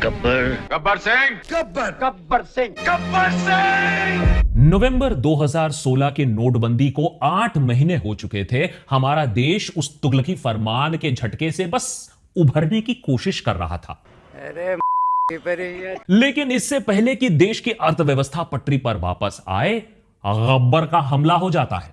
गब्बर गब्बर सिंह गब्बर गब्बर सिंह गब्बर सिंह। नवंबर 2016 के नोटबंदी को 8 महीने हो चुके थे। हमारा देश उस तुगलकी फरमान के झटके से बस उभरने की कोशिश कर रहा था। अरे लेकिन इससे पहले कि देश की अर्थव्यवस्था पटरी पर वापस आए, गब्बर का हमला हो जाता है।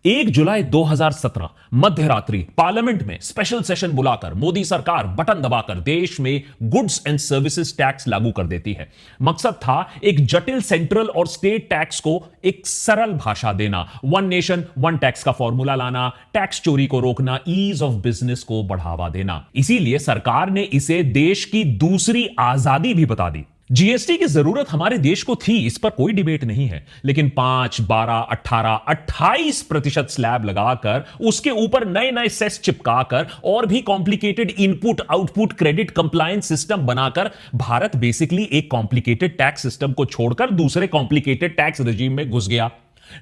1 जुलाई 2017 मध्य रात्रि पार्लियामेंट में स्पेशल सेशन बुलाकर मोदी सरकार बटन दबाकर देश में गुड्स एंड सर्विसेज टैक्स लागू कर देती है। मकसद था एक जटिल सेंट्रल और स्टेट टैक्स को एक सरल भाषा देना, वन नेशन वन टैक्स का फॉर्मूला लाना, टैक्स चोरी को रोकना, ईज ऑफ बिजनेस को बढ़ावा देना। इसीलिए सरकार ने इसे देश की दूसरी आजादी भी बता दी। जीएसटी की जरूरत हमारे देश को थी, इस पर कोई डिबेट नहीं है, लेकिन 5, 12, 18, 28% स्लैब लगाकर उसके ऊपर नए नए सेस चिपकाकर और भी complicated input output credit compliance system बनाकर भारत बेसिकली एक कॉम्प्लिकेटेड टैक्स सिस्टम को छोड़कर दूसरे कॉम्प्लिकेटेड टैक्स रेजिम में घुस गया।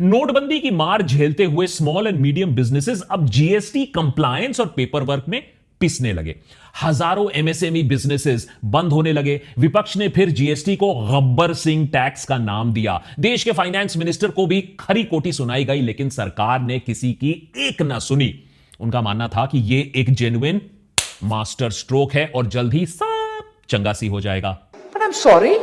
नोटबंदी की मार झेलते हुए स्मॉल एंड मीडियम बिजनेसेस अब जीएसटी कंप्लायंस और पेपर वर्क में पिसने लगे। हजारों एमएसएमई बिजनेसेस बंद होने लगे। विपक्ष ने फिर जीएसटी को गब्बर सिंह टैक्स का नाम दिया। देश के फाइनेंस मिनिस्टर को भी खरी खोटी सुनाई गई, लेकिन सरकार ने किसी की एक ना सुनी। उनका मानना था कि यह एक जेन्युइन मास्टर स्ट्रोक है और जल्द ही सब चंगा सी हो जाएगा। But I'm sorry,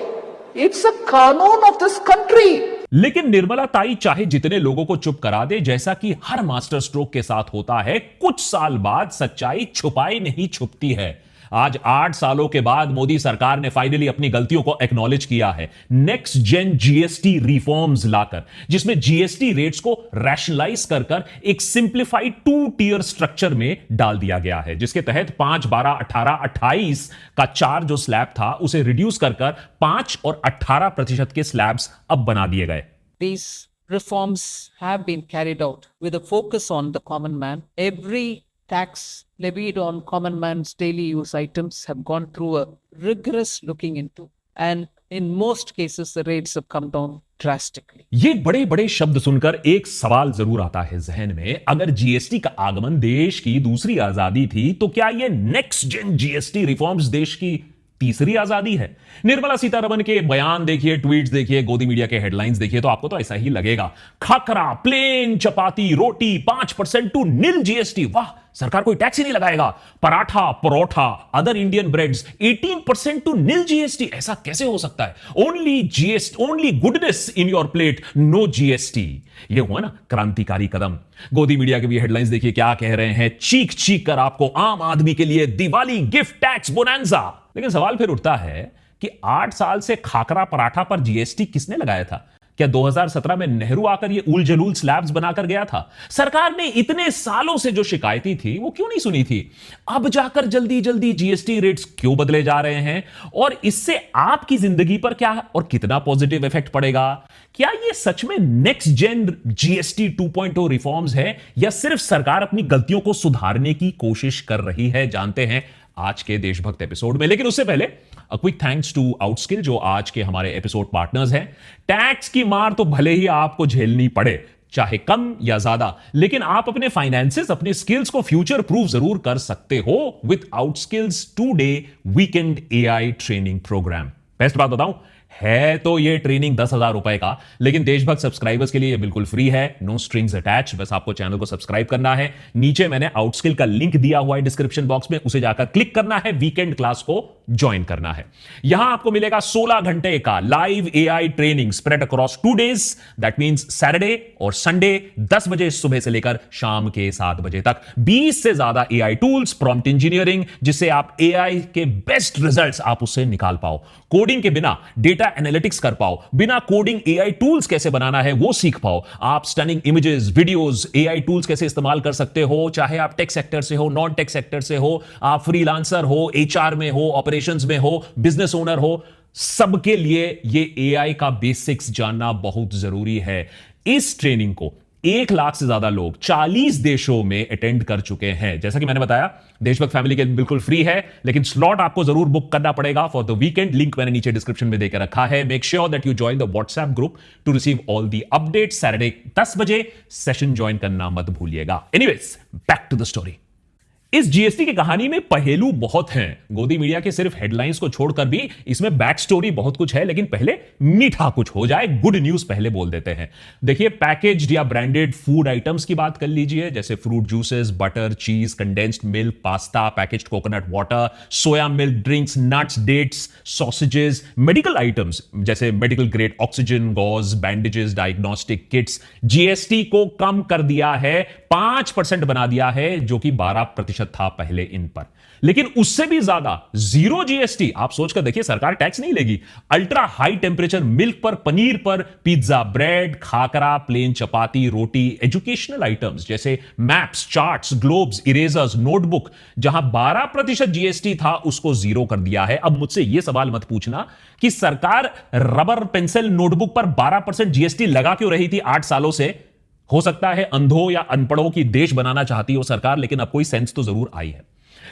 it's a कानून of this country. लेकिन निर्मला ताई चाहे जितने लोगों को चुप करा दे, जैसा कि हर मास्टर स्ट्रोक के साथ होता है, कुछ साल बाद सच्चाई छुपाई नहीं छुपती है। आज 8 सालों के बाद मोदी सरकार ने फाइनली अपनी गलतियों को एक्नॉलेज किया है, नेक्स्ट जेन जीएसटी रिफॉर्म्स लाकर, जिसमें जीएसटी रेट्स को रैशनलाइज कर एक सिंप्लीफाइड 2 टियर स्ट्रक्चर में डाल दिया गया है, जिसके तहत 5, 12, 18, 28 का 4 जो स्लैब था उसे रिड्यूस कर 5 और 18% के स्लैब्स अब बना दिए गए। These reforms have been carried out with a focus on the common man. Every tax levied on common man's daily use items have gone through a rigorous looking into, and in most cases the rates have come down drastically. ये बड़े बड़े शब्द सुनकर एक सवाल जरूर आता है जहन में, अगर जीएसटी का आगमन देश की दूसरी आजादी थी तो क्या ये नेक्स्ट जेन जीएसटी रिफॉर्म्स देश की तीसरी आजादी है? निर्मला सीतारमण के बयान देखिए, ट्वीट्स देखिए, गोदी मीडिया के हेडलाइंस देखिए तो आपको तो ऐसा ही लगेगा। Khakhra, plain chapati, roti 5% to nil GST. वाह, सरकार कोई टैक्स ही नहीं लगाएगा। Paratha, parotha, other Indian breads 18% to nil GST. ऐसा कैसे हो सकता है? Only goodness in your plate, no GST. ये हुआ ना क्रांतिकारी कदम। गोदी मीडिया के भी हेडलाइंस देखिए क्या कह रहे हैं, चीख चीख कर आपको आम आदमी के लिए दिवाली गिफ्ट टैक्स बोनांजा। लेकिन सवाल फिर उठता है कि 8 साल से खाकरा पराठा पर जीएसटी किसने लगाया था? क्या 2017 में नेहरू आकर ये उल जलूल स्लैब्स बनाकर गया था? सरकार ने इतने सालों से जो शिकायतें थी वो क्यों नहीं सुनी थी? अब जाकर जल्दी जल्दी जीएसटी रेट्स क्यों बदले जा रहे हैं? और इससे आपकी जिंदगी पर क्या और कितना पॉजिटिव इफेक्ट पड़ेगा? क्या ये सच में नेक्स्ट जेन जीएसटी 2.0 रिफॉर्म्स है या सिर्फ सरकार अपनी गलतियों को सुधारने की कोशिश कर रही है? जानते हैं आज के देशभक्त एपिसोड में। लेकिन उससे पहले क्विक थैंक्स टू आउटस्किल जो आज के हमारे एपिसोड पार्टनर्स हैं। टैक्स की मार तो भले ही आपको झेलनी पड़े, चाहे कम या ज्यादा, लेकिन आप अपने फाइनेंसेस, अपने स्किल्स को फ्यूचर प्रूफ जरूर कर सकते हो with Outskill's 2-day weekend AI training program. Best बात बताऊं, है तो ये ट्रेनिंग 10,000 रुपए का, लेकिन देशभक्त सब्सक्राइबर्स के लिए ये बिल्कुल फ्री है, नो स्ट्रिंग्स अटैच। बस आपको चैनल को सब्सक्राइब करना है। नीचे मैंने आउटस्किल का लिंक दिया हुआ है डिस्क्रिप्शन बॉक्स में, उसे जाकर क्लिक करना है, वीकेंड क्लास को ज्वाइन करना है। यहां आपको मिलेगा 16 घंटे का live AI training spread across 2 days, that means Saturday और संडे 10 बजे सुबह से लेकर शाम के 7 बजे तक। 20 से ज्यादा एआई टूल्स, प्रॉम्प्ट इंजीनियरिंग, जिससे आप एआई के बेस्ट रिजल्ट्स आप उससे निकाल पाओ, कोडिंग के बिना डेटा एनालिटिक्स कर पाओ, बिना कोडिंग एआई टूल्स कैसे बनाना है वो सीख पाओ, आप stunning images, videos, AI tools कैसे इस्तेमाल कर सकते हो, चाहे आप टेक सेक्टर से हो, नॉन टेक सेक्टर से हो, आप फ्रीलांसर हो, एचआर में हो, ऑपरेशंस में हो, बिजनेस ओनर हो, सबके लिए ये एआई का बेसिक्स जानना बहुत जरूरी है। इस ट्रेनिंग को 1 लाख से ज्यादा लोग 40 देशों में अटेंड कर चुके हैं। जैसा कि मैंने बताया, देशभक्त फैमिली के बिल्कुल फ्री है, लेकिन स्लॉट आपको जरूर बुक करना पड़ेगा फॉर द वीकेंड। लिंक मैंने नीचे डिस्क्रिप्शन में देकर रखा है। Make sure that you join the WhatsApp group to receive all the update. Saturday 10 बजे सेशन ज्वाइन करना मत भूलिएगा। Anyways, back to the story. इस जीएसटी की कहानी में पहेलू बहुत हैं। गोदी मीडिया के सिर्फ हेडलाइंस को छोड़कर भी इसमें बैक स्टोरी बहुत कुछ है, लेकिन पहले मीठा कुछ हो जाए, गुड न्यूज पहले बोल देते हैं। देखिए, पैकेज्ड या ब्रांडेड फूड आइटम्स की बात कर लीजिए, जैसे fruit juices, butter, cheese, condensed milk, pasta, packaged coconut water, soya milk drinks, nuts, dates, sausages, medical items जैसे medical grade oxygen, gauze, bandages, diagnostic kits, GST को कम कर दिया है, 5% बना दिया है, जो कि 12% था पहले इन पर। लेकिन उससे भी ज्यादा जीरो जीएसटी। आप सोचकर देखिए, सरकार टैक्स नहीं लेगी। अल्ट्रा हाई टेम्परेचर मिल्क पर, पनीर पर, pizza, bread, khakhra, plain chapati, roti, educational items जैसे maps, charts, globes, erasers, notebook, जहां 12% जीएसटी था उसको जीरो कर दिया है। अब मुझसे यह सवाल मत पूछना कि सरकार रबर, पेंसिल, नोटबुक पर 12% जीएसटी लगा क्यों रही थी 8 सालों से। हो सकता है अंधों या अनपढ़ों की देश बनाना चाहती हो सरकार, लेकिन अब कोई सेंस तो जरूर आई है।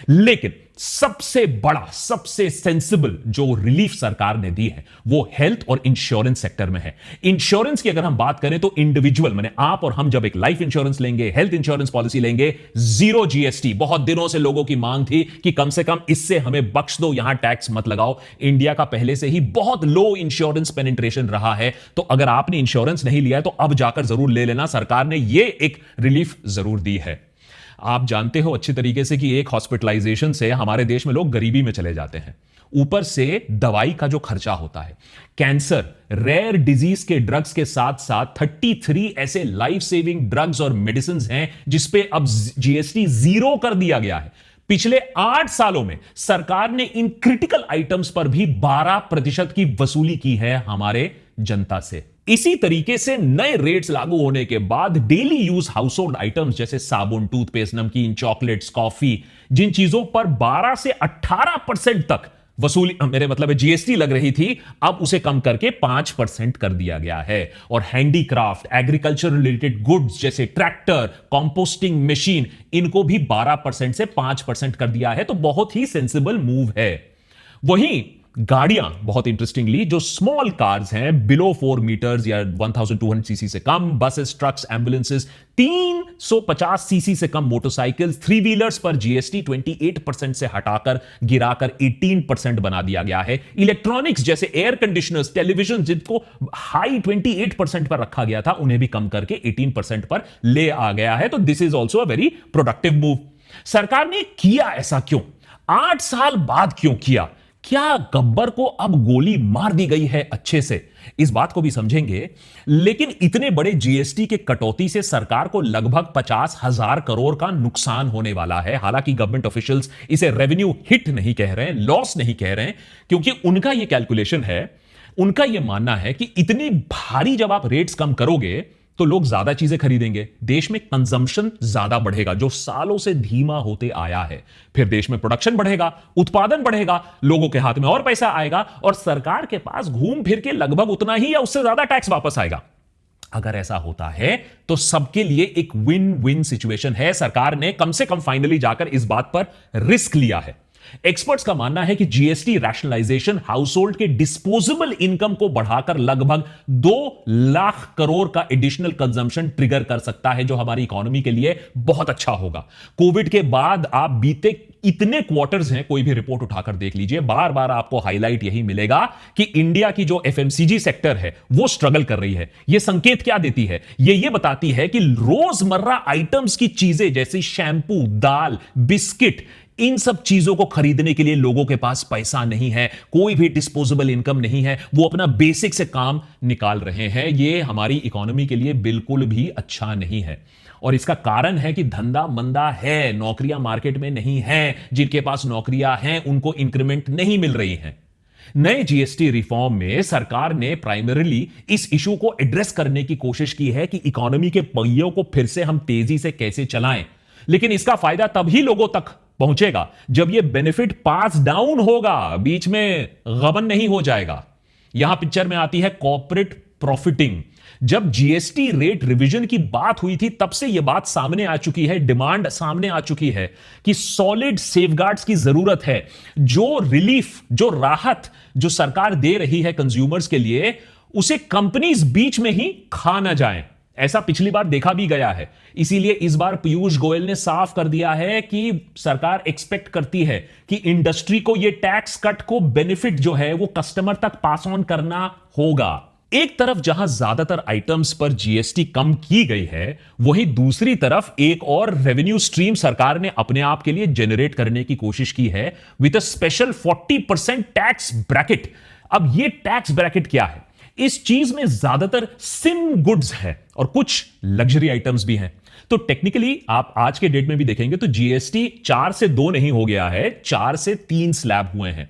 लेकिन सबसे बड़ा, सबसे सेंसिबल जो रिलीफ सरकार ने दी है वो हेल्थ और इंश्योरेंस सेक्टर में है। इंश्योरेंस की अगर हम बात करें तो इंडिविजुअल, माने आप और हम जब एक लाइफ इंश्योरेंस लेंगे, हेल्थ इंश्योरेंस पॉलिसी लेंगे, जीरो जीएसटी। बहुत दिनों से लोगों की मांग थी कि कम से कम इससे हमें बख्श दो, यहां टैक्स मत लगाओ। इंडिया का पहले से ही बहुत लो इंश्योरेंस पेनिट्रेशन रहा है, तो अगर आपने इंश्योरेंस नहीं लिया है तो अब जाकर जरूर ले लेना। सरकार ने यह एक रिलीफ जरूर दी है। आप जानते हो अच्छी तरीके से कि एक हॉस्पिटलाइजेशन से हमारे देश में लोग गरीबी में चले जाते हैं। ऊपर से दवाई का जो खर्चा होता है, कैंसर, रेयर डिजीज के ड्रग्स के साथ साथ 33 ऐसे लाइफ सेविंग ड्रग्स और मेडिसिन हैं जिस पे अब जीएसटी जीरो कर दिया गया है। पिछले 8 सालों में सरकार ने इन क्रिटिकल आइटम्स पर भी 12% की वसूली की है हमारे जनता से। इसी तरीके से नए रेट्स लागू होने के बाद daily use house hold items जैसे साबुन, टूथपेस्ट, नमकीन, चॉकलेट्स, कॉफी, जिन चीजों पर 12 से 18% तक वसूली, मेरे मतलब जीएसटी लग रही थी, अब उसे कम करके 5% कर दिया गया है। और हैंडीक्राफ्ट, एग्रीकल्चर रिलेटेड गुड्स जैसे ट्रैक्टर, कंपोस्टिंग मशीन, इनको भी 12% से 5% कर दिया है। तो बहुत ही सेंसिबल मूव है। वहीं गाड़ियां, बहुत इंटरेस्टिंगली, जो स्मॉल कार्स हैं बिलो 4 मीटर्स या 1200 सीसी से कम, बसेस, ट्रक्स, एम्बुलेंसेस, 350 सीसी से कम मोटरसाइकिल्स, 3 व्हीलर्स पर जीएसटी 28% से हटाकर गिराकर 18% बना दिया गया है। इलेक्ट्रॉनिक्स जैसे एयर कंडीशनर्स, टेलीविजन, जिनको हाई 28% पर रखा गया था, उन्हें भी कम करके 18% पर ले आ गया है। तो this is also a very productive move. सरकार ने किया ऐसा क्यों? 8 साल बाद क्यों किया? क्या गब्बर को अब गोली मार दी गई है अच्छे से? इस बात को भी समझेंगे। लेकिन इतने बड़े जीएसटी के कटौती से सरकार को लगभग 50,000 करोड़ का नुकसान होने वाला है। हालांकि गवर्नमेंट ऑफिशियल्स इसे रेवेन्यू हिट नहीं कह रहे हैं, लॉस नहीं कह रहे हैं, क्योंकि उनका यह कैलकुलेशन है, उनका यह मानना है कि इतनी भारी जब आप रेट्स कम करोगे तो लोग ज्यादा चीजें खरीदेंगे, देश में कंजम्पशन ज्यादा बढ़ेगा जो सालों से धीमा होते आया है। फिर देश में प्रोडक्शन बढ़ेगा, उत्पादन बढ़ेगा, लोगों के हाथ में और पैसा आएगा और सरकार के पास घूम फिर के लगभग उतना ही या उससे ज्यादा टैक्स वापस आएगा। अगर ऐसा होता है तो सबके लिए एक विन विन सिचुएशन है। सरकार ने कम से कम फाइनली जाकर इस बात पर रिस्क लिया है। एक्सपर्ट्स का मानना है कि जीएसटी रैशनलाइजेशन हाउस होल्ड के डिस्पोजेबल इनकम को बढ़ाकर लगभग 2 लाख करोड़ का एडिशनल कंजम्पशन ट्रिगर कर सकता है, जो हमारी इकोनॉमी के लिए बहुत अच्छा होगा। कोविड के बाद आप बीते इतने क्वार्टर्स हैं, कोई भी रिपोर्ट उठाकर देख लीजिए, बार बार आपको हाईलाइट यही मिलेगा कि इंडिया की जो एफएमसीजी सेक्टर है वो स्ट्रगल कर रही है। यह संकेत क्या देती है? यह बताती है कि रोजमर्रा आइटम्स की चीजें जैसे शैंपू, दाल, बिस्किट, इन सब चीजों को खरीदने के लिए लोगों के पास पैसा नहीं है, कोई भी डिस्पोजेबल इनकम नहीं है, वो अपना बेसिक से काम निकाल रहे हैं। ये हमारी इकोनॉमी के लिए बिल्कुल भी अच्छा नहीं है। और इसका कारण है कि धंधा मंदा है, नौकरियां मार्केट में नहीं हैं, जिनके पास नौकरियां हैं उनको इंक्रीमेंट नहीं मिल रही हैं। नए जीएसटी रिफॉर्म में सरकार ने प्राइमरीली इस इशू को एड्रेस करने की कोशिश की है कि इकोनॉमी के पहियों को फिर से हम तेजी से कैसे चलाएं। लेकिन इसका फायदा तभी लोगों तक पहुंचेगा जब यह बेनिफिट पास डाउन होगा, बीच में गबन नहीं हो जाएगा। यहां पिक्चर में आती है कॉर्पोरेट प्रॉफिटिंग। जब जीएसटी रेट रिवीजन की बात हुई थी तब से यह बात सामने आ चुकी है, डिमांड सामने आ चुकी है कि सॉलिड सेफगार्ड्स की जरूरत है। जो रिलीफ, जो राहत जो सरकार दे रही है कंज्यूमर्स के लिए, उसे कंपनीज बीच में ही खा ना जाएं। ऐसा पिछली बार देखा भी गया है। इसीलिए इस बार पीयूष गोयल ने साफ कर दिया है कि सरकार एक्सपेक्ट करती है कि इंडस्ट्री को यह टैक्स कट को बेनिफिट जो है वो कस्टमर तक पास ऑन करना होगा। एक तरफ जहां ज्यादातर आइटम्स पर जीएसटी कम की गई है, वहीं दूसरी तरफ एक और रेवेन्यू स्ट्रीम सरकार ने अपने आप के लिए जनरेट करने की कोशिश की है with a special 40% tax bracket. अब यह टैक्स ब्रैकेट क्या है? इस चीज में ज्यादातर सिन गुड्स है और कुछ लग्जरी आइटम्स भी हैं। तो टेक्निकली आप आज के डेट में भी देखेंगे तो जीएसटी 4 से 2 नहीं हो गया है, 4 से 3 स्लैब हुए हैं।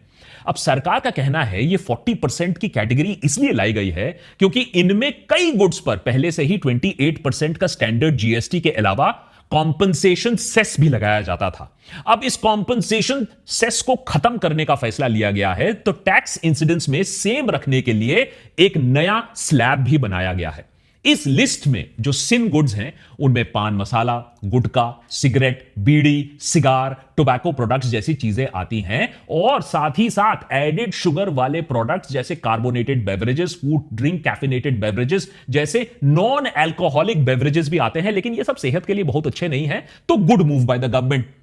अब सरकार का कहना है ये 40% की कैटेगरी इसलिए लाई गई है क्योंकि इनमें कई गुड्स पर पहले से ही 28% का स्टैंडर्ड जीएसटी के अलावा कॉम्पनसेशन सेस भी लगाया जाता था। अब इस कॉम्पनसेशन सेस को खत्म करने का फैसला लिया गया है, तो टैक्स इंसिडेंस में सेम रखने के लिए एक नया स्लैब भी बनाया गया है। इस लिस्ट में जो सिन गुड्स हैं उनमें पान मसाला, गुटखा, सिगरेट, बीड़ी, सिगार, टोबैको प्रोडक्ट्स जैसी चीजें आती हैं और साथ ही साथ एडेड शुगर वाले प्रोडक्ट्स जैसे carbonated beverages, food drink, caffeinated beverages जैसे नॉन अल्कोहलिक बेवरेजेस भी आते हैं, लेकिन ये सब सेहत के लिए बहुत अच्छे नहीं हैं, तो good move by the government.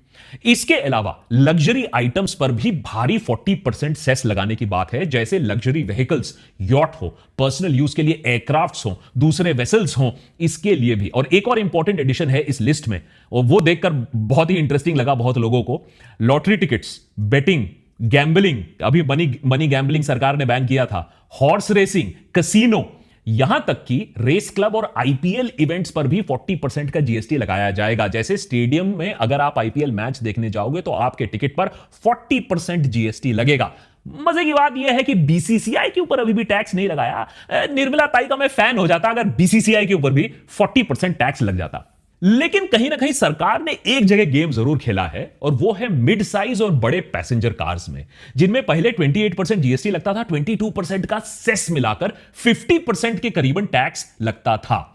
इसके अलावा लग्जरी आइटम्स पर भी भारी 40% सेस लगाने की बात है, जैसे लग्जरी व्हीकल्स, यॉट हो, पर्सनल यूज के लिए एयरक्राफ्ट्स हो, दूसरे वेसल्स हो, इसके लिए भी। और एक और इंपॉर्टेंट एडिशन है इस लिस्ट में, और वो देखकर बहुत ही इंटरेस्टिंग लगा बहुत लोगों को। लॉटरी टिकट्स, बेटिंग, गैम्बलिंग, अभी मनी गैम्बलिंग सरकार ने बैन किया था, हॉर्स रेसिंग, कसीनो, यहां तक कि रेस क्लब और आईपीएल इवेंट्स पर भी 40% का जीएसटी लगाया जाएगा। जैसे स्टेडियम में अगर आप आईपीएल मैच देखने जाओगे तो आपके टिकट पर 40% जीएसटी लगेगा। मजे की बात यह है कि बीसीसीआई के ऊपर अभी भी टैक्स नहीं लगाया। निर्मला ताई का मैं फैन हो जाता अगर बीसीसीआई के ऊपर भी 40% टैक्स लग जाता। लेकिन कहीं ना कहीं सरकार ने एक जगह गेम जरूर खेला है, और वो है मिड साइज और बड़े पैसेंजर कार्स में, जिनमें पहले 28% जीएसटी लगता था, 22% का सेस मिलाकर 50% के करीबन टैक्स लगता था।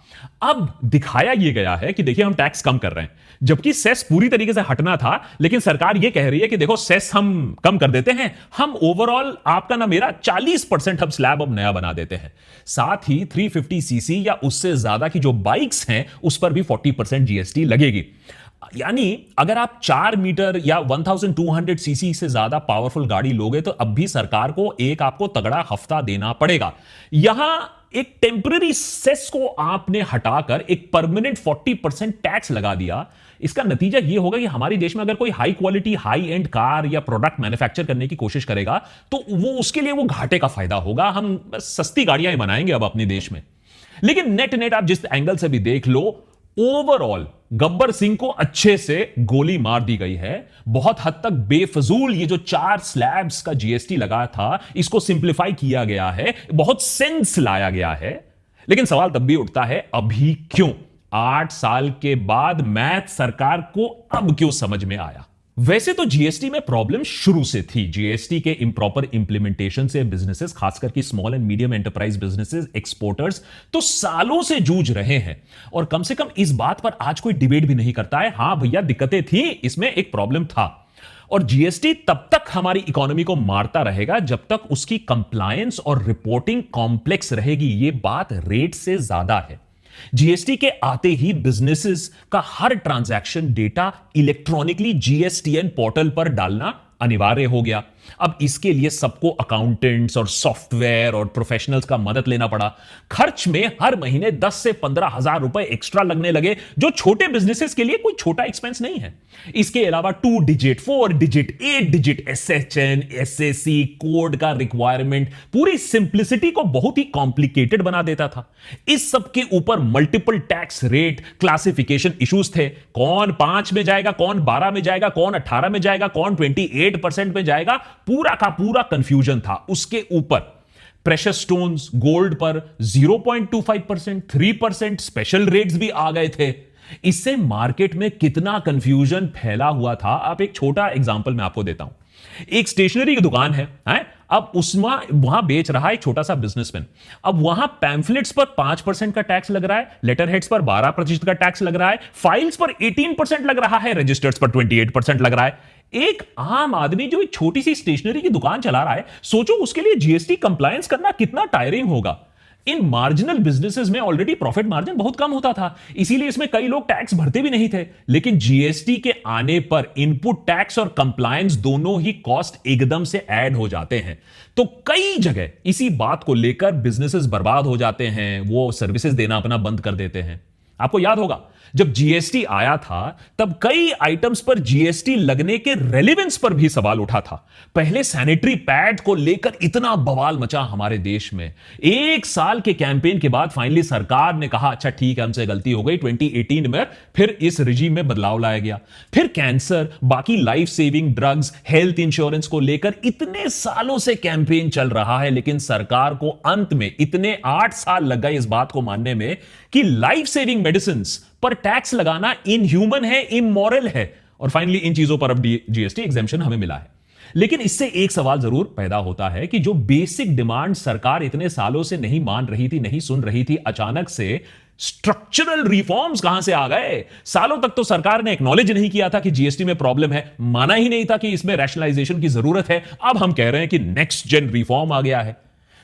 अब दिखाया यह गया है कि देखिए हम टैक्स कम कर रहे हैं, जबकि सेस पूरी तरीके से हटना था, लेकिन सरकार यह कह रही है कि देखो सेस हम कम कर देते हैं, हम ओवरऑल आपका ना मेरा 40% हम स्लैब अब नया बना देते हैं। साथ ही 350 सीसी या उससे ज्यादा की जो बाइक्स हैं उस पर भी 40% जीएसटी लगेगी। यानी अगर आप 4 मीटर या 1200 सीसी से ज्यादा पावरफुल गाड़ी लोगे तो अब भी सरकार को आपको तगड़ा हफ्ता देना पड़ेगा। यहां एक टेम्पररी सेस को आपने हटाकर एक परमानेंट 40% टैक्स लगा दिया। इसका नतीजा यह होगा कि हमारे देश में अगर कोई high quality high and car या प्रोडक्ट मैन्युफैक्चर करने की कोशिश करेगा तो वो उसके लिए वो घाटे का फायदा होगा। हम सस्ती गाड़ियां ही बनाएंगे अब अपने देश में। लेकिन नेट आप जिस एंगल से भी देख लो, ओवरऑल गब्बर सिंह को अच्छे से गोली मार दी गई है। बहुत हद तक बेफजूल ये जो 4 स्लैब्स का जीएसटी लगा था, इसको सिंप्लीफाई किया गया है, बहुत सेंस लाया गया है। लेकिन सवाल तब भी उठता है, अभी क्यों? 8 साल के बाद मैथ सरकार को अब क्यों समझ में आया? वैसे तो जीएसटी में प्रॉब्लम शुरू से थी। जीएसटी के इंप्रॉपर इंप्लीमेंटेशन से बिजनेसेस, खासकर की small and medium enterprise businesses, exporters तो सालों से जूझ रहे हैं, और कम से कम इस बात पर आज कोई डिबेट भी नहीं करता है। हां भैया दिक्कतें थी, इसमें एक प्रॉब्लम था, और जीएसटी तब तक हमारी इकोनॉमी को मारता रहेगा जब तक उसकी कंप्लायंस और रिपोर्टिंग कॉम्प्लेक्स रहेगी। यह बात रेट से ज्यादा है। जीएसटी के आते ही बिजनेसेस का हर transaction data electronically GSTN portal पर डालना अनिवार्य हो गया। अब इसके लिए सबको अकाउंटेंट्स और सॉफ्टवेयर और प्रोफेशनल्स का मदद लेना पड़ा। खर्च में हर महीने 10 से 15 हजार रुपए एक्स्ट्रा लगने लगे, जो छोटे बिजनेसेस के लिए कोई छोटा एक्सपेंस नहीं है। इसके अलावा 2 digit, 4 digit, 8 digit SHN, SSC code का रिक्वायरमेंट पूरी सिंप्लिसिटी को बहुत ही कॉम्प्लिकेटेड बना देता था। इस सब के ऊपर multiple tax rate classification issues थे। कौन 5 में जाएगा, कौन 12 में जाएगा, कौन 18 में जाएगा, कौन 28% में जाएगा, पूरा का पूरा कंफ्यूजन था। उसके ऊपर प्रेशर स्टोन्स, गोल्ड पर 0.25%, 3% स्पेशल रेट्स भी आ गए थे। इससे मार्केट में कितना कंफ्यूजन फैला हुआ था। अब एक छोटा एग्जांपल मैं आपको देता हूं। एक स्टेशनरी की दुकान है? अब उसमें वहां बेच रहा है एक छोटा सा बिजनेसमैन। अब वहां पैम्फलेट्स पर 5% का टैक्स लग रहा है, लेटर हेड्स पर 12% का टैक्स लग रहा है, फाइल्स पर 18% लग रहा है, रजिस्टर्स पर 28% लग रहा है। एक आम आदमी जो एक छोटी सी स्टेशनरी की दुकान चला रहा है, सोचो उसके लिए जीएसटी कंप्लायंस करना कितना टायरिंग होगा। इन मार्जिनल बिजनेसेस में ऑलरेडी प्रॉफिट मार्जिन बहुत कम होता था, इसीलिए इसमें कई लोग टैक्स भरते भी नहीं थे। लेकिन जीएसटी के आने पर इनपुट टैक्स और कंप्लायंस दोनों ही कॉस्ट एकदम से ऐड हो जाते हैं। तो कई जगह इसी बात को लेकर बिजनेसेस बर्बाद हो जाते हैं, वो सर्विसेज देना अपना बंद कर देते हैं। आपको याद होगा जब जीएसटी आया था तब कई आइटम्स पर जीएसटी लगने के रेलेवेंस पर भी सवाल उठा था। पहले सैनिटरी पैड को लेकर इतना बवाल मचा हमारे देश में। एक साल के कैंपेन के बाद फाइनली सरकार ने कहा अच्छा ठीक है, हमसे गलती हो गई। 2018 में फिर इस रिजीम में बदलाव लाया गया। फिर कैंसर, बाकी life saving drugs, health insurance को लेकर इतने सालों से कैंपेन चल रहा है, लेकिन सरकार को अंत में इतने 8 साल लग गए इस बात को मानने में कि लाइफ सेविंग मेडिसिन पर टैक्स लगाना इनह्यूमन है, इमोरल है। और फाइनली इन चीजों पर अब जीएसटी एग्जेम्पशन हमें मिला है। लेकिन इससे एक सवाल जरूर पैदा होता है कि जो बेसिक डिमांड सरकार इतने सालों से नहीं मान रही थी, नहीं सुन रही थी, अचानक से स्ट्रक्चरल रिफॉर्म्स कहां से आ गए? सालों तक तो सरकार ने एक्नॉलेज नहीं किया था कि जीएसटी में प्रॉब्लम है, माना ही नहीं था कि इसमें रैशनलाइजेशन की जरूरत है। अब हम कह रहे हैं कि नेक्स्ट जेन रिफॉर्म आ गया है।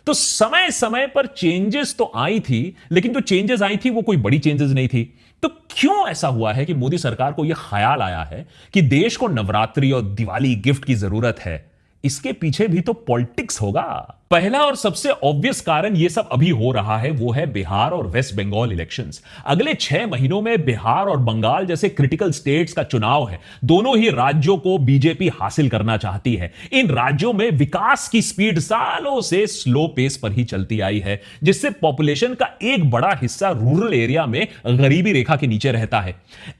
तो समय समय पर चेंजेस तो आई थी, लेकिन जो चेंजेस आई थी वो कोई बड़ी चेंजेस नहीं थी। तो क्यों ऐसा हुआ है कि मोदी सरकार को यह ख्याल आया है कि देश को नवरात्रि और दिवाली गिफ्ट की जरूरत है? इसके पीछे भी तो पॉलिटिक्स होगा। पहला और सबसे ऑब्वियस कारण यह सब अभी हो रहा है वो है बिहार और वेस्ट बंगाल इलेक्शंस। अगले 6 महीनों में बिहार और बंगाल जैसे क्रिटिकल स्टेट्स का चुनाव है। दोनों ही राज्यों को बीजेपी हासिल करना चाहती है। इन राज्यों में विकास की स्पीड सालों से स्लो पेस पर ही चलती आई है, जिससे पॉपुलेशन का एक बड़ा हिस्सा रूरल एरिया में गरीबी रेखा के नीचे रहता है।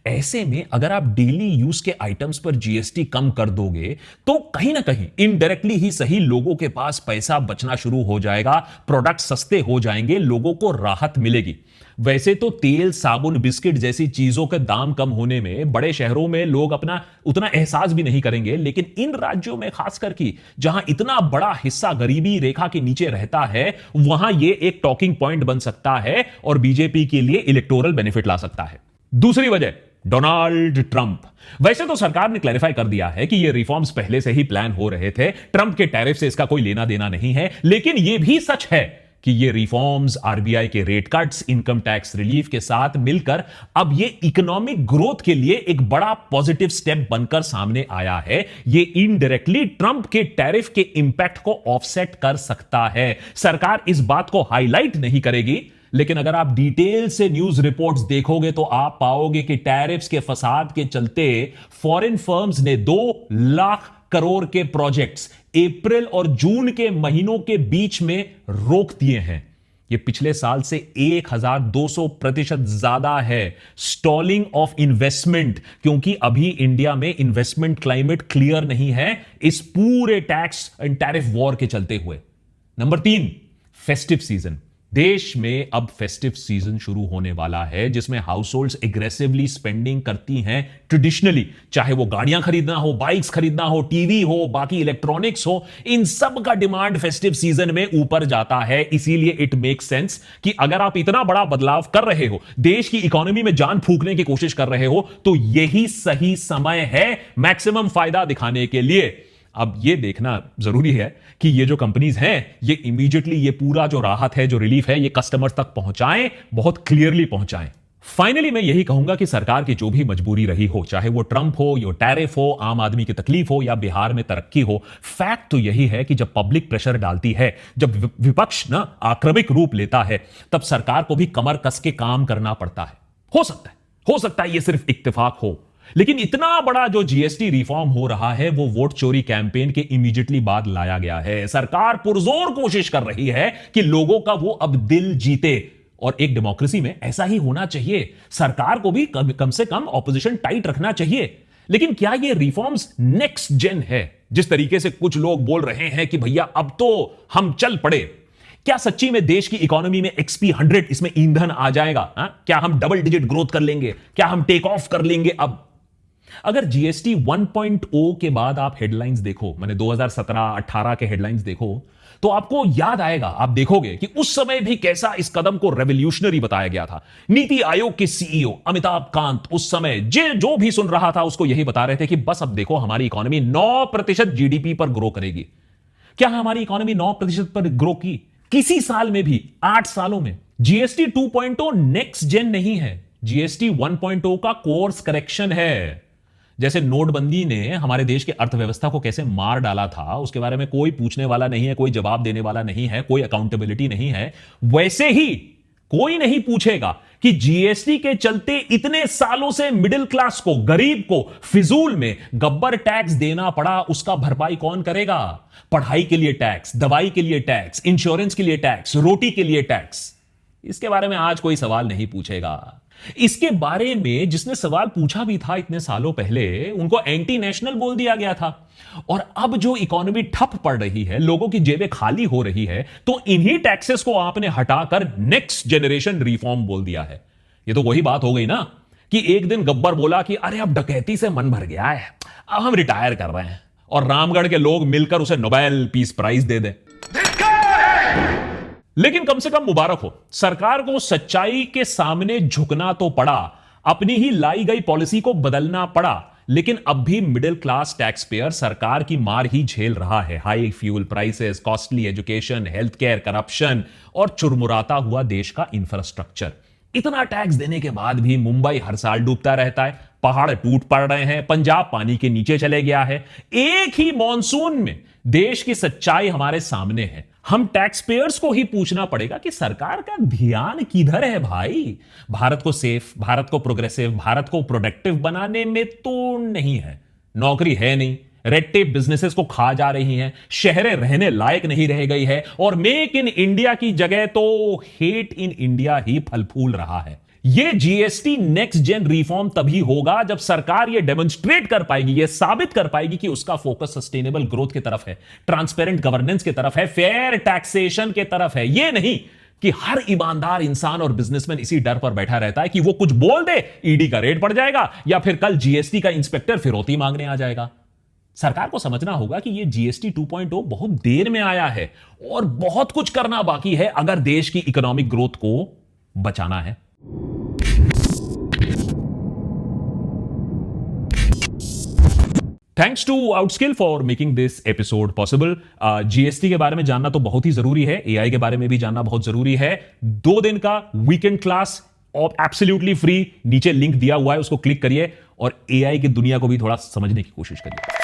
ऐसे में अगर आप डेली यूज के आइटम्स पर जीएसटी कम कर दोगे तो कहीं ना कहीं इनडायरेक्टली ही सही लोगों के पास पैसा बचना शुरू हो जाएगा, प्रोडक्ट सस्ते हो जाएंगे, लोगों को राहत मिलेगी। वैसे तो तेल, साबुन, बिस्किट जैसी चीजों के दाम कम होने में बड़े शहरों में लोग अपना उतना एहसास भी नहीं करेंगे, लेकिन इन राज्यों में खास करके जहां इतना बड़ा हिस्सा गरीबी रेखा के नीचे रहता है, वहां यह एक टॉकिंग पॉइंट बन सकता है और बीजेपी के लिए इलेक्टोरल बेनिफिट ला सकता है। दूसरी वजह, डोनाल्ड ट्रंप। वैसे तो सरकार ने क्लैरिफाई कर दिया है कि ये रिफॉर्म्स पहले से ही प्लान हो रहे थे, ट्रंप के टैरिफ से इसका कोई लेना देना नहीं है। लेकिन यह भी सच है कि ये रिफॉर्म्स, आरबीआई के rate cuts, income tax relief के साथ मिलकर अब ये इकोनॉमिक ग्रोथ के लिए एक बड़ा पॉजिटिव स्टेप बनकर सामने आया है। ये इनडायरेक्टली ट्रंप के टैरिफ के इंपैक्ट को ऑफसेट कर सकता है। सरकार इस बात को हाईलाइट नहीं करेगी, लेकिन अगर आप डिटेल से न्यूज रिपोर्ट्स देखोगे तो आप पाओगे कि टैरिफ्स के फसाद के चलते फॉरेन फर्म्स ने 2 लाख करोड़ के प्रोजेक्ट्स अप्रैल और जून के महीनों के बीच में रोक दिए हैं। यह पिछले साल से 1200% ज्यादा है। स्टॉलिंग ऑफ इन्वेस्टमेंट, क्योंकि अभी इंडिया में इन्वेस्टमेंट क्लाइमेट क्लियर नहीं है इस पूरे टैक्स एंड टैरिफ वॉर के चलते हुए। Number 3, festive season. देश में अब फेस्टिव सीजन शुरू होने वाला है, जिसमें हाउस होल्ड्स एग्रेसिवली स्पेंडिंग करती हैं ट्रेडिशनली, चाहे वो गाड़ियां खरीदना हो, बाइक्स खरीदना हो, टीवी हो, बाकी इलेक्ट्रॉनिक्स हो, इन सब का डिमांड फेस्टिव सीजन में ऊपर जाता है। इसीलिए इट मेक सेंस कि अगर आप इतना बड़ा बदलाव कर रहे हो, देश की इकोनॉमी में जान फूंकने की कोशिश कर रहे हो, तो यही सही समय है मैक्सिमम फायदा दिखाने के लिए। अब यह देखना जरूरी है कि ये जो कंपनीज हैं, ये इमीडिएटली ये पूरा जो राहत है, जो रिलीफ है, ये कस्टमर तक पहुंचाएं, बहुत क्लियरली पहुंचाएं। फाइनली मैं यही कहूंगा कि सरकार की जो भी मजबूरी रही हो, चाहे वो ट्रंप हो, या टैरिफ हो, आम आदमी की तकलीफ हो, या बिहार में तरक्की हो, फैक्ट तो यही है कि जब पब्लिक प्रेशर डालती है, जब विपक्ष ना आक्रमक रूप लेता है, तब सरकार को भी कमर कस के काम करना पड़ता है। हो सकता है ये सिर्फ इत्तेफाक हो, लेकिन इतना बड़ा जो जीएसटी रिफॉर्म हो रहा है वो वोट चोरी कैंपेन के इमीडिएटली बाद लाया गया है। सरकार पुरजोर कोशिश कर रही है कि लोगों का वो अब दिल जीते, और एक डेमोक्रेसी में ऐसा ही होना चाहिए। सरकार को भी कम से कम ऑपोजिशन टाइट रखना चाहिए। लेकिन क्या ये रिफॉर्म्स नेक्स्ट जेन है, जिस तरीके से कुछ लोग बोल रहे हैं कि भैया अब तो हम चल पड़े? क्या सच्ची में देश की इकोनॉमी में XP 100 इसमें ईंधन आ जाएगा? क्या हम डबल डिजिट ग्रोथ कर लेंगे? क्या हम टेक ऑफ कर लेंगे? अब अगर जीएसटी 1.0 के बाद आप हेडलाइंस देखो, मैंने 2017-18 के हेडलाइंस देखो, तो आपको याद आएगा, आप देखोगे कि उस समय भी कैसा इस कदम को रेवोल्यूशनरी बताया गया था। नीति आयोग के सीईओ अमिताभ कांत उस समय जो भी सुन रहा था उसको यही बता रहे थे कि बस अब देखो हमारी इकोनॉमी 9% जीडीपी पर ग्रो करेगी। क्या हमारी इकोनॉमी 9% पर ग्रो की? किसी साल में भी 8 सालों में जीएसटी 2.0 नेक्स्ट जेन नहीं है, जीएसटी 1.0 का कोर्स करेक्शन है। जैसे नोटबंदी ने हमारे देश की अर्थव्यवस्था को कैसे मार डाला था, उसके बारे में कोई पूछने वाला नहीं है, कोई जवाब देने वाला नहीं है, कोई अकाउंटेबिलिटी नहीं है, वैसे ही कोई नहीं पूछेगा कि जीएसटी के चलते इतने सालों से मिडिल क्लास को, गरीब को फिजूल में गब्बर टैक्स देना पड़ा, उसका भरपाई कौन करेगा? पढ़ाई के लिए टैक्स, दवाई के लिए टैक्स, इंश्योरेंस के लिए टैक्स, रोटी के लिए टैक्स, इसके बारे में आज कोई सवाल नहीं पूछेगा। इसके बारे में जिसने सवाल पूछा भी था इतने सालों पहले, उनको एंटी नेशनल बोल दिया गया था। और अब जो इकोनॉमी ठप पड़ रही है, लोगों की जेबें खाली हो रही है, तो इन्हीं टैक्सेस को आपने हटाकर नेक्स्ट जनरेशन रिफॉर्म बोल दिया है। ये तो वही बात हो गई ना कि एक दिन गब्बर बोला कि अरे अब डकैती से मन भर गया है, अब हम रिटायर कर रहे हैं, और रामगढ़ के लोग मिलकर उसे नोबेल पीस प्राइज दे दें। लेकिन कम से कम मुबारक हो, सरकार को सच्चाई के सामने झुकना तो पड़ा, अपनी ही लाई गई पॉलिसी को बदलना पड़ा, लेकिन अब भी मिडिल क्लास टैक्स पेयर सरकार की मार ही झेल रहा है। High fuel prices, costly education, health care, corruption और चुरमुराता हुआ देश का इंफ्रास्ट्रक्चर। इतना टैक्स देने के बाद भी मुंबई हर साल डूबता रहता है, पहाड़ टूट पड़ रहे हैं, पंजाब पानी के नीचे चले गया है। एक ही मॉनसून में देश की सच्चाई हमारे सामने है। हम टैक्स पेयर्स को ही पूछना पड़ेगा कि सरकार का ध्यान किधर है भाई? भारत को सेफ, भारत को प्रोग्रेसिव, भारत को प्रोडक्टिव बनाने में तो नहीं है। नौकरी है नहीं, रेड टेप बिजनेसेस को खा जा रही हैं, शहरें रहने लायक नहीं रह गई है, और मेक इन इंडिया की जगह तो हेट इन इंडिया ही फल फूल रहा है। यह जीएसटी नेक्स्ट जेन रिफॉर्म तभी होगा जब सरकार यह डेमोन्स्ट्रेट कर पाएगी, यह साबित कर पाएगी कि उसका फोकस सस्टेनेबल ग्रोथ की तरफ है, ट्रांसपेरेंट गवर्नेंस की तरफ है, फेयर टैक्सेशन की तरफ है। यह नहीं कि हर ईमानदार इंसान और बिजनेसमैन इसी डर पर बैठा रहता है कि वो कुछ बोल दे, ईडी का रेड पड़ जाएगा, या फिर कल जीएसटी का इंस्पेक्टर फिरौती मांगने आ जाएगा। सरकार को समझना होगा कि यह जीएसटी 2.0 बहुत देर में आया है और बहुत कुछ करना बाकी है अगर देश की इकोनॉमिक ग्रोथ को बचाना है। Thanks to Outskill for making this episode possible. GST के बारे में जानना तो बहुत ही जरूरी है, एआई के बारे में भी जानना बहुत जरूरी है। 2 दिन का वीकेंड क्लास एब्सोल्युटली फ्री, नीचे लिंक दिया हुआ है, उसको क्लिक करिए और एआई की दुनिया को भी थोड़ा समझने की कोशिश करिए।